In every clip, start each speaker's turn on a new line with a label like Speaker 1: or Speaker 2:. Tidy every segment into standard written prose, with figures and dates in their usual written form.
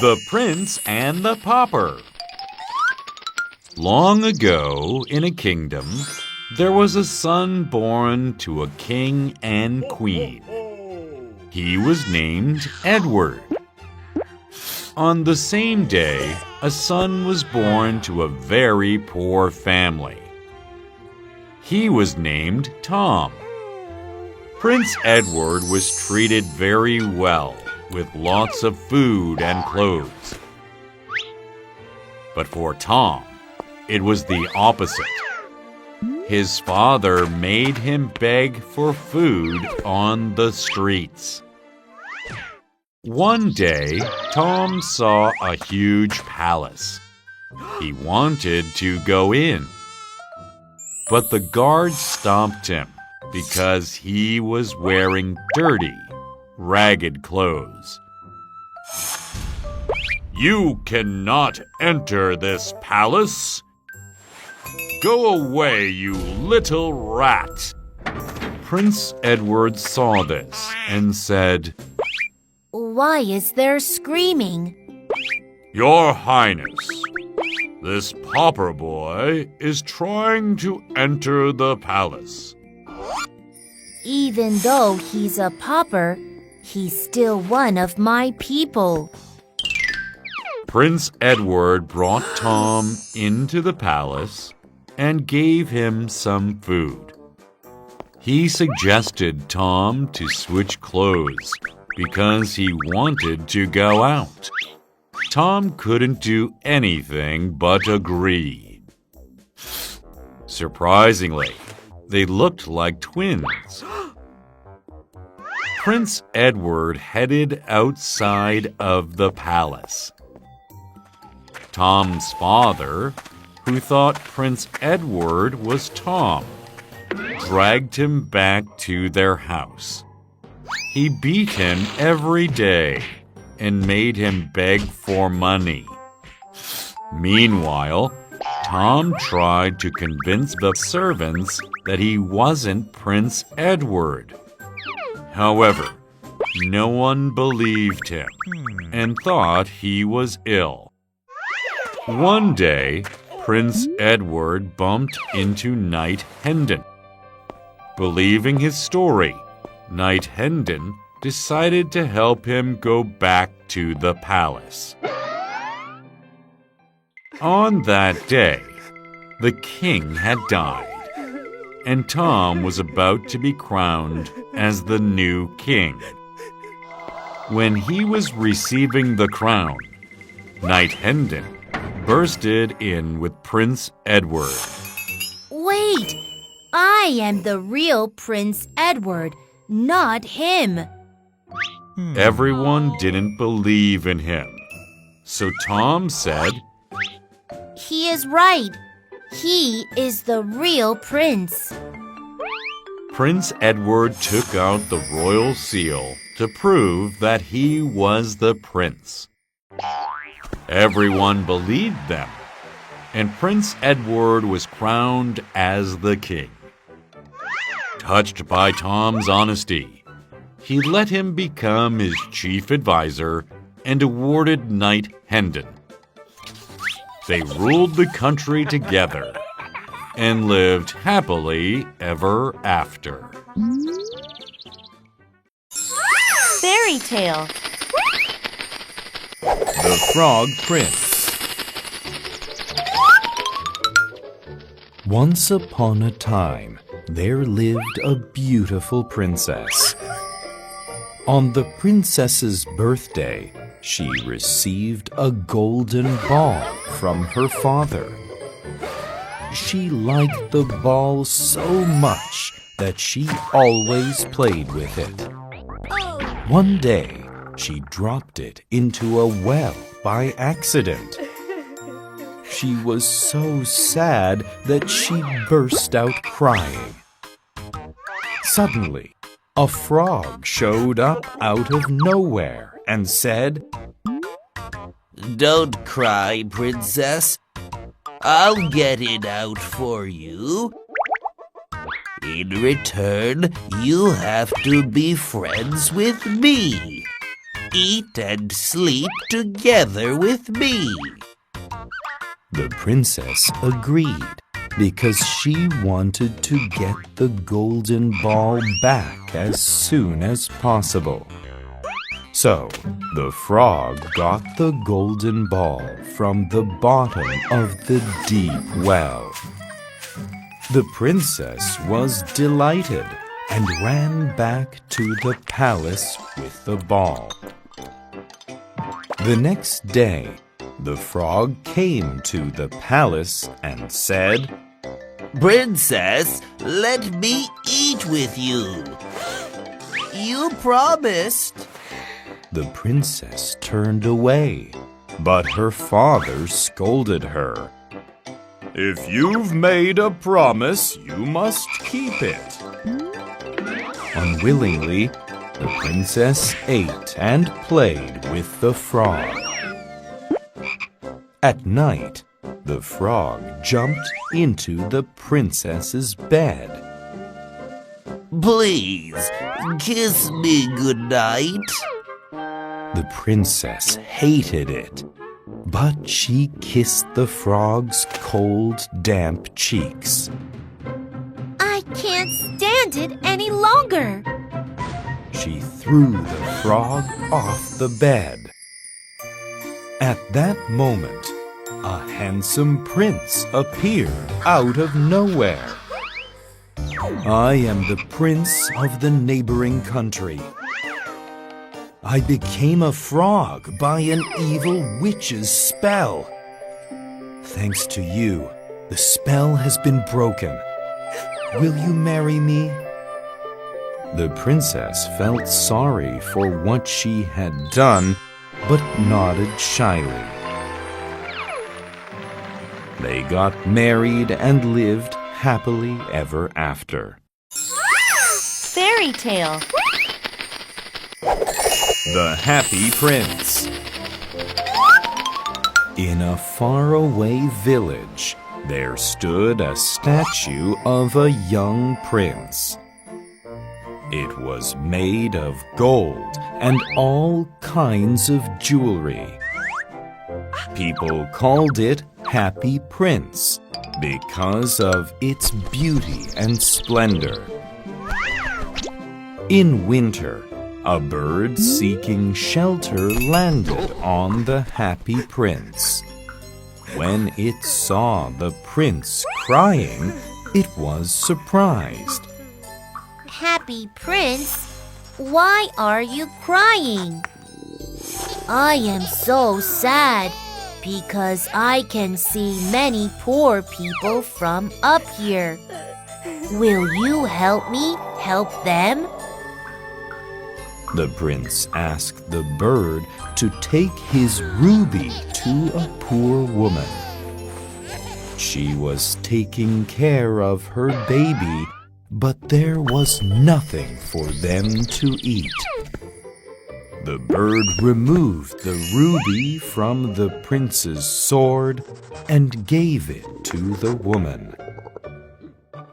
Speaker 1: The Prince and the Pauper. Long ago, in a kingdom, there was a son born to a king and queen. He was named Edward. On the same day, a son was born to a very poor family. He was named Tom. Prince Edward was treated very well, with lots of food and clothes. But for Tom, it was the opposite. His father made him beg for food on the streets. One day, Tom saw a huge palace. He wanted to go in. But the guard stopped him because he was wearing dirty, ragged clothes. "You cannot enter this palace. Go away, you little rat." Prince Edward saw this and said,
Speaker 2: "Why is there screaming?"
Speaker 1: "Your Highness, this pauper boy is trying to enter the palace."
Speaker 2: "Even though he's a pauper, he's still one of my people."
Speaker 1: Prince Edward brought Tom into the palace and gave him some food. He suggested Tom to switch clothes because he wanted to go out. Tom couldn't do anything but agree. Surprisingly, they looked like twins. Prince Edward headed outside of the palace. Tom's father, who thought Prince Edward was Tom, dragged him back to their house. He beat him every day and made him beg for money. Meanwhile, Tom tried to convince the servants that he wasn't Prince Edward. However, no one believed him and thought he was ill. One day, Prince Edward bumped into Knight Hendon. Believing his story, Knight Hendon decided to help him go back to the palace. On that day, the king had died, and Tom was about to be crowned as the new king. When he was receiving the crown, Knight Hendon bursted in with Prince Edward.
Speaker 2: "Wait! I am the real Prince Edward, not him."
Speaker 1: Everyone didn't believe in him. So Tom said,
Speaker 2: "He is right. He is the real prince."
Speaker 1: Prince Edward took out the royal seal to prove that he was the prince. Everyone believed them, and Prince Edward was crowned as the king. Touched by Tom's honesty, he let him become his chief advisor and awarded Knight Hendon. They ruled the country together and lived happily ever after.
Speaker 2: Fairy tale.
Speaker 3: The Frog Prince. Once upon a time, there lived a beautiful princess. On the princess's birthday, she received a golden ball from her father. She liked the ball so much that she always played with it. One day, she dropped it into a well by accident. She was so sad that she burst out crying. Suddenly, a frog showed up out of nowhere and said,
Speaker 4: "Don't cry, princess. I'll get it out for you. In return, you'll have to be friends with me." eat and sleep together with me.
Speaker 3: The princess agreed because she wanted to get the golden ball back as soon as possible. So, the frog got the golden ball from the bottom of the deep well. The princess was delighted and ran back to the palace with the ball. The next day, the frog came to the palace and said,
Speaker 4: Princess, let me eat with you. You promised.
Speaker 3: The princess turned away, but her father scolded her. If you've made a promise, you must keep it. Unwillingly, the princess ate and played with the frog. At night, the frog jumped into the princess's bed.
Speaker 4: Please, kiss me goodnight.
Speaker 3: The princess hated it, but she kissed the frog's cold, damp cheeks.
Speaker 2: I can't stand it any longer.
Speaker 3: She threw the frog off the bed. At that moment, a handsome prince appeared out of nowhere. I am the prince of the neighboring country. I became a frog by an evil witch's spell. Thanks to you, the spell has been broken. Will you marry me? The princess felt sorry for what she had done, but nodded shyly. They got married and lived happily ever after.
Speaker 2: Fairy tale.
Speaker 3: The Happy Prince. In a faraway village, there stood a statue of a young prince. It was made of gold and all kinds of jewelry. People called it Happy Prince because of its beauty and splendor. In winter, a bird seeking shelter landed on the Happy Prince. When it saw the prince crying, it was surprised.
Speaker 2: Happy Prince, why are you crying? I am so sad because I can see many poor people from up here. Will you help me help them?
Speaker 3: The prince asked the bird to take his ruby to a poor woman. She was taking care of her baby, but there was nothing for them to eat. The bird removed the ruby from the prince's sword and gave it to the woman.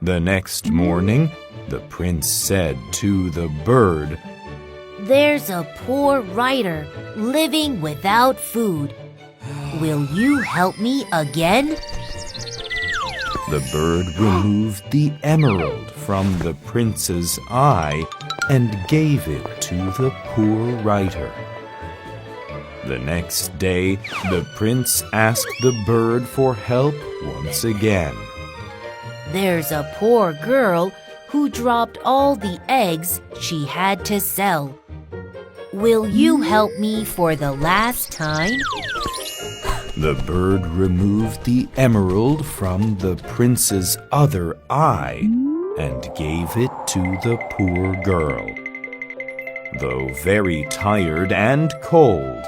Speaker 3: The next morning, the prince said to the bird,
Speaker 2: There's a poor writer living without food. Will you help me again?
Speaker 3: The bird removed the emerald from the prince's eye and gave it to the poor writer. The next day, the prince asked the bird for help once again.
Speaker 2: There's a poor girl who dropped all the eggs she had to sell. Will you help me for the last time?
Speaker 3: The bird removed the emerald from the prince's other eye and gave it to the poor girl. Though very tired and cold,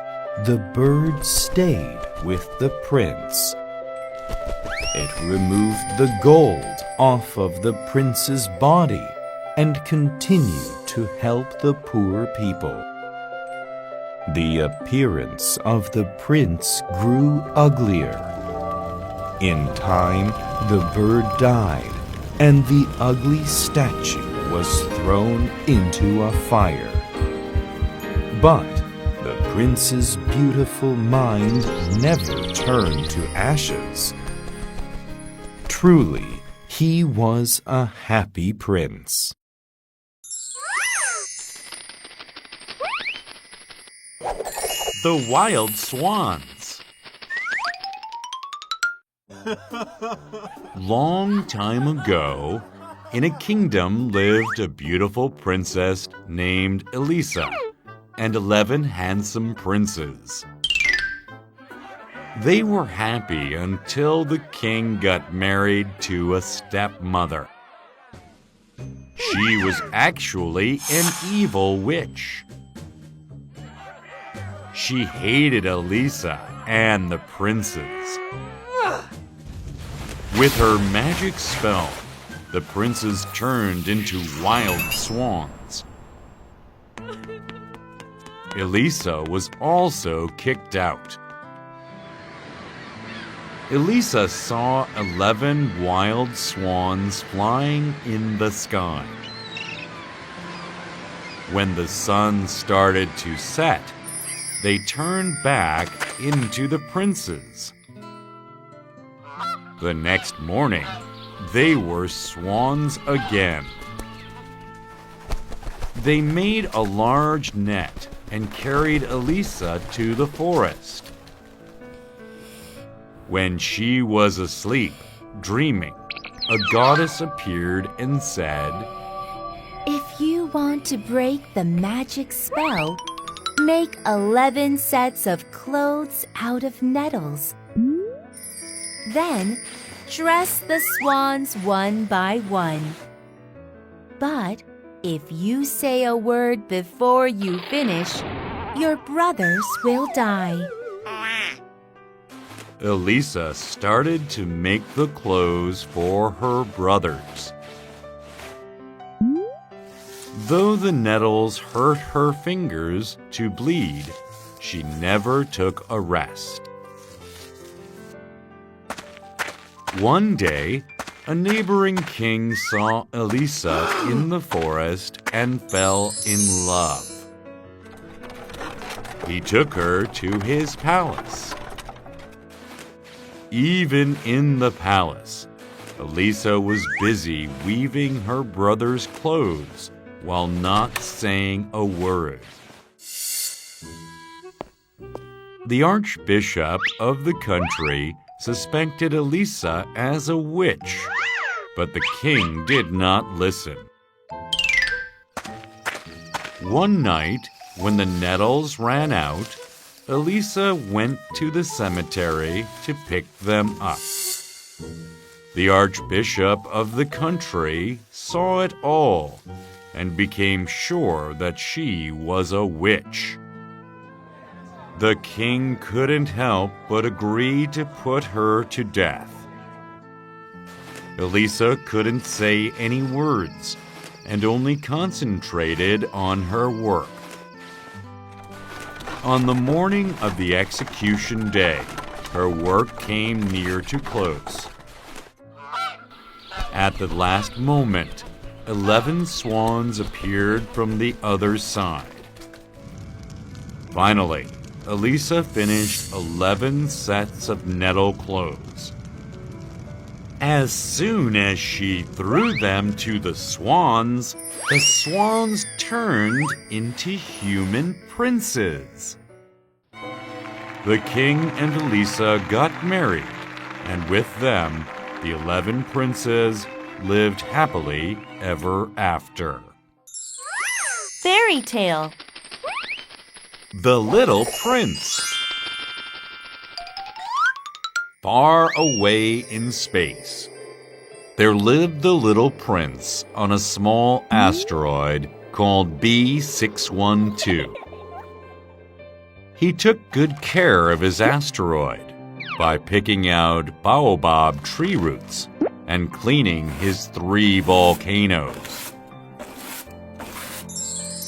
Speaker 3: the bird stayed with the prince. It removed the gold off of the prince's body and continued to help the poor people. The appearance of the prince grew uglier. In time, the bird died, and the ugly statue was thrown into a fire. But prince's beautiful mind never turned to ashes. Truly, he was a happy prince.
Speaker 1: The Wild Swans. Long time ago, in a kingdom lived a beautiful princess named Elisa and 11 handsome princes. They were happy until the king got married to a stepmother. She was actually an evil witch. She hated Elisa and the princes. With her magic spell, the princes turned into wild swans. Elisa was also kicked out. Elisa saw 11 wild swans flying in the sky. When the sun started to set, they turned back into the princes. The next morning, they were swans again. They made a large net and carried Elisa to the forest. When she was asleep, dreaming, a goddess appeared and said,
Speaker 2: If you want to break the magic spell, make 11 sets of clothes out of nettles. Then, dress the swans one by one. But if you say a word before you finish, your brothers will die.
Speaker 1: Elisa started to make the clothes for her brothers. Though the nettles hurt her fingers to bleed, she never took a rest. One day, a neighboring king saw Elisa in the forest and fell in love. He took her to his palace. Even in the palace, Elisa was busy weaving her brother's clothes while not saying a word. The archbishop of the country suspected Elisa as a witch, but the king did not listen. One night, when the nettles ran out, Elisa went to the cemetery to pick them up. The archbishop of the country saw it all and became sure that she was a witch. The king couldn't help but agree to put her to death. Elisa couldn't say any words and only concentrated on her work. On the morning of the execution day, her work came near to close. At the last moment, 11 swans appeared from the other side. Finally, Elisa finished 11 sets of nettle clothes. As soon as she threw them to the swans turned into human princes. The king and Elisa got married, and with them, the 11 princes lived happily ever after.
Speaker 2: Fairy tale.
Speaker 1: The Little Prince. Far away in space, there lived the little prince on a small asteroid called B612. He took good care of his asteroid by picking out baobab tree roots and cleaning his 3 volcanoes.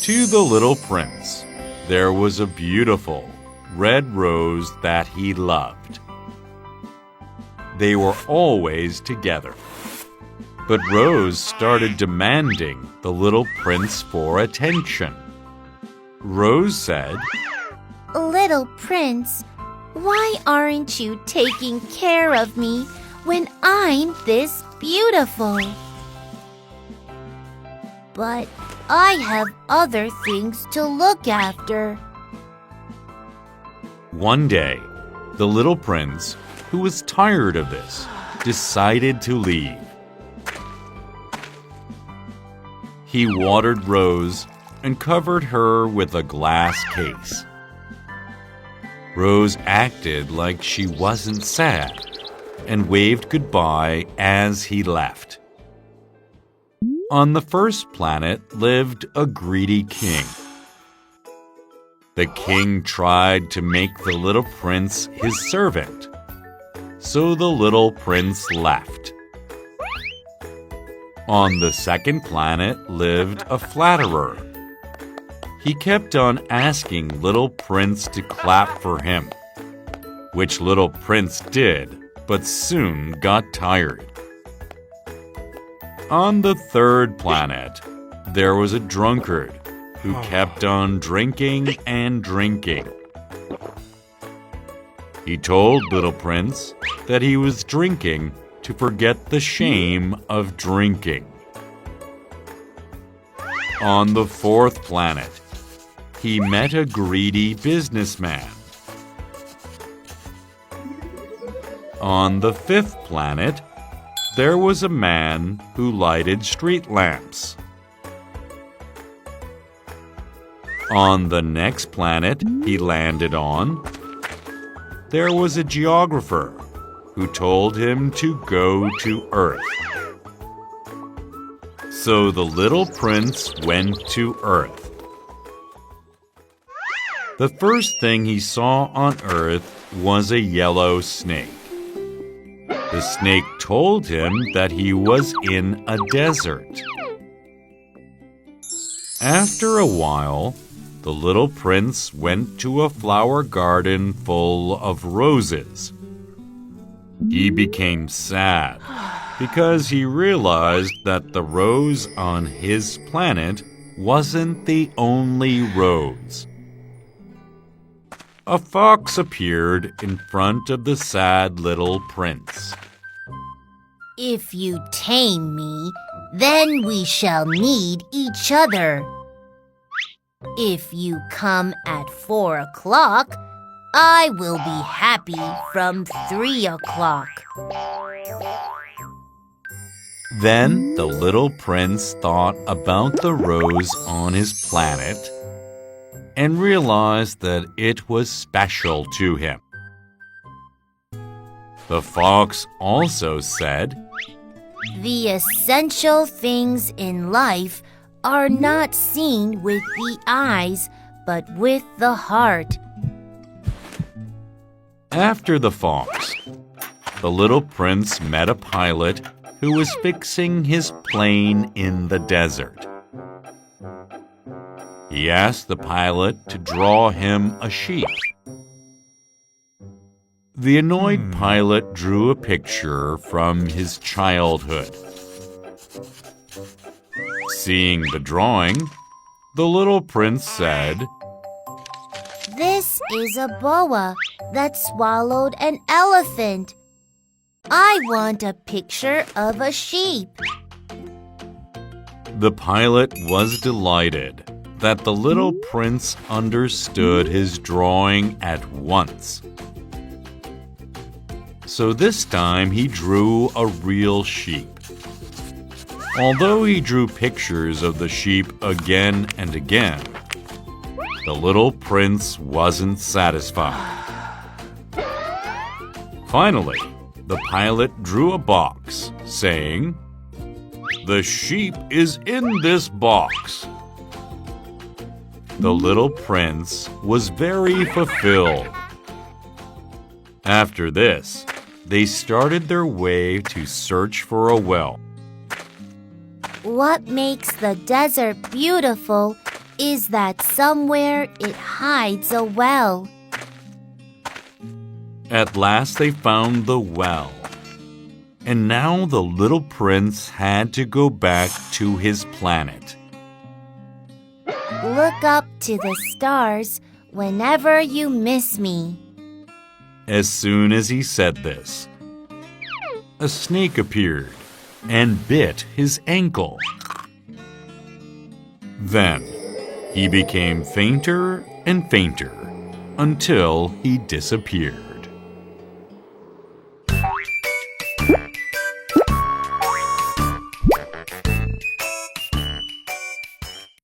Speaker 1: To the little prince, there was a beautiful red rose that he loved. They were always together. But Rose started demanding the little prince for attention. Rose said,
Speaker 2: Little prince, why aren't you taking care of me when I'm this beautiful? But I have other things to look after.
Speaker 1: One day, the little prince, who was tired of this, decided to leave. He watered Rose and covered her with a glass case. Rose acted like she wasn't sad and waved goodbye as he left. On the first planet lived a greedy king. The king tried to make the little prince his servant, so the little prince left. On the second planet lived a flatterer. He kept on asking little prince to clap for him, which little prince did, but soon got tired. On the third planet, there was a drunkard who kept on drinking and drinking. He told little prince that he was drinking to forget the shame of drinking. On the fourth planet, he met a greedy businessman. On the fifth planet, there was a man who lighted street lamps. On the next planet he landed on, there was a geographer who told him to go to Earth. So the little prince went to Earth. The first thing he saw on Earth was a yellow snake. The snake told him that he was in a desert. After a while, the little prince went to a flower garden full of roses. He became sad because he realized that the rose on his planet wasn't the only rose. A fox appeared in front of the sad little prince.
Speaker 2: If you tame me, then we shall need each other. If you come at 4 o'clock, I will be happy from 3 o'clock.
Speaker 1: Then the little prince thought about the rose on his planet and realized that it was special to him. The fox also said,
Speaker 2: The essential things in life are not seen with the eyes, but with the heart.
Speaker 1: After the fox, the little prince met a pilot who was fixing his plane in the desert. He asked the pilot to draw him a sheep. The annoyed pilot drew a picture from his childhood. Seeing the drawing, the little prince said,
Speaker 2: This is a boa that swallowed an elephant. I want a picture of a sheep.
Speaker 1: The pilot was delighted that the little prince understood his drawing at once. So this time he drew a real sheep. Although he drew pictures of the sheep again and again, the little prince wasn't satisfied. Finally, the pilot drew a box, saying, "The sheep is in this box." The little prince was very fulfilled. After this, they started their way to search for a well.
Speaker 2: What makes the desert beautiful is that somewhere it hides a well.
Speaker 1: At last they found the well. And now the little prince had to go back to his planet.
Speaker 2: Look up to the stars whenever you miss me.
Speaker 1: As soon as he said this, a snake appeared and bit his ankle. Then he became fainter and fainter until he disappeared.